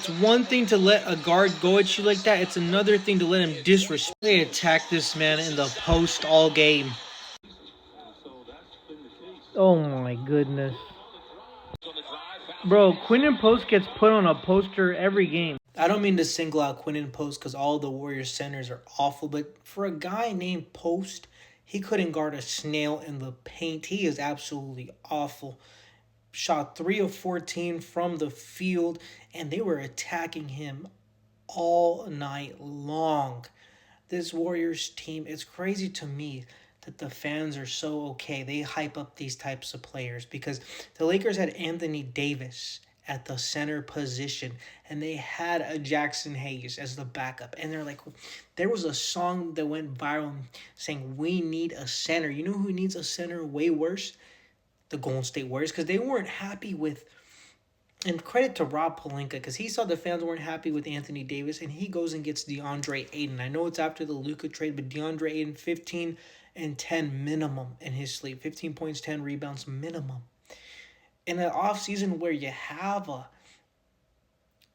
It's one thing to let a guard go at you like that. It's another thing to let him disrespect. They attack this man in the post all game. Oh my goodness. Bro, Quinten Post gets put on a poster every game. I don't mean to single out Quinten Post because all the Warriors centers are awful, but for a guy named Post, he couldn't guard a snail in the paint. He is absolutely awful. Shot 3 of 14 from the field, and they were attacking him all night long. This Warriors team, it's crazy to me that the fans are so okay. They hype up these types of players because the Lakers had Anthony Davis at the center position and they had a Jackson Hayes as the backup. And they're like, there was a song that went viral saying, we need a center. You know who needs a center way worse? The Golden State Warriors, because they weren't happy with, and credit to Rob Pelinka, because he saw the fans weren't happy with Anthony Davis, and he goes and gets DeAndre Ayton. I know it's after the Luka trade, but DeAndre Ayton, 15 and 10 minimum in his sleep. 15 points, 10 rebounds minimum. In an offseason where you have a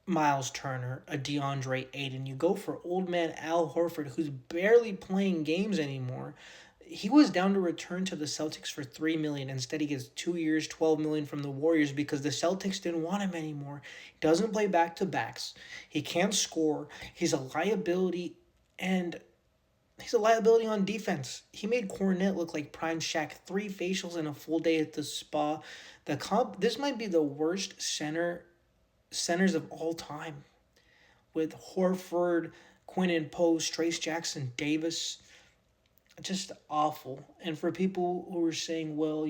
Miles Turner, a DeAndre Ayton, you go for old man Al Horford, who's barely playing games anymore. He was down to return to the Celtics for $3 million. Instead, he gets 2 years, $12 million from the Warriors because the Celtics didn't want him anymore. He doesn't play back-to-backs. He can't score. He's a liability, and he's a liability on defense. He made Cornette look like prime Shaq. 3 facials and a full day at the spa. This might be the worst centers of all time, with Horford, Quinten Post, Trace Jackson Davis. Just awful. And for people who were saying, well,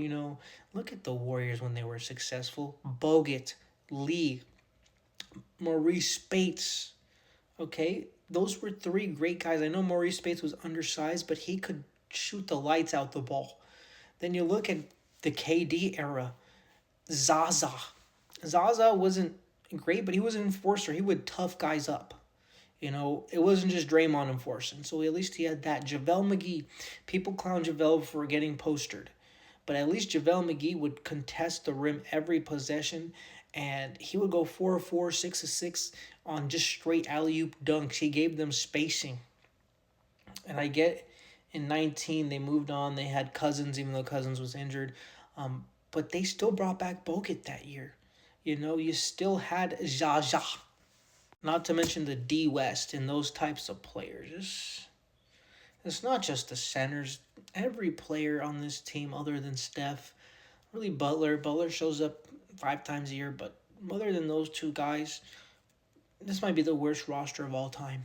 look at the Warriors when they were successful. Bogut, Lee, Maurice Spates. Okay? Those were 3 great guys. I know Maurice Spates was undersized, but he could shoot the lights out the ball. Then you look at the KD era. Zaza. Zaza wasn't great, but he was an enforcer. He would tough guys up. It wasn't just Draymond enforcing. So at least he had that. JaVale McGee. People clown JaVale for getting postered. But at least JaVale McGee would contest the rim every possession. And he would go 4 of 4, 6 of 6 on just straight alley-oop dunks. He gave them spacing. And I get in 19 they moved on. They had Cousins, even though Cousins was injured. But they still brought back Bogut that year. You still had Zaza. Not to mention the D West and those types of players. It's not just the centers. Every player on this team other than Steph, really Butler. Butler shows up 5 times a year, but other than those 2 guys, this might be the worst roster of all time.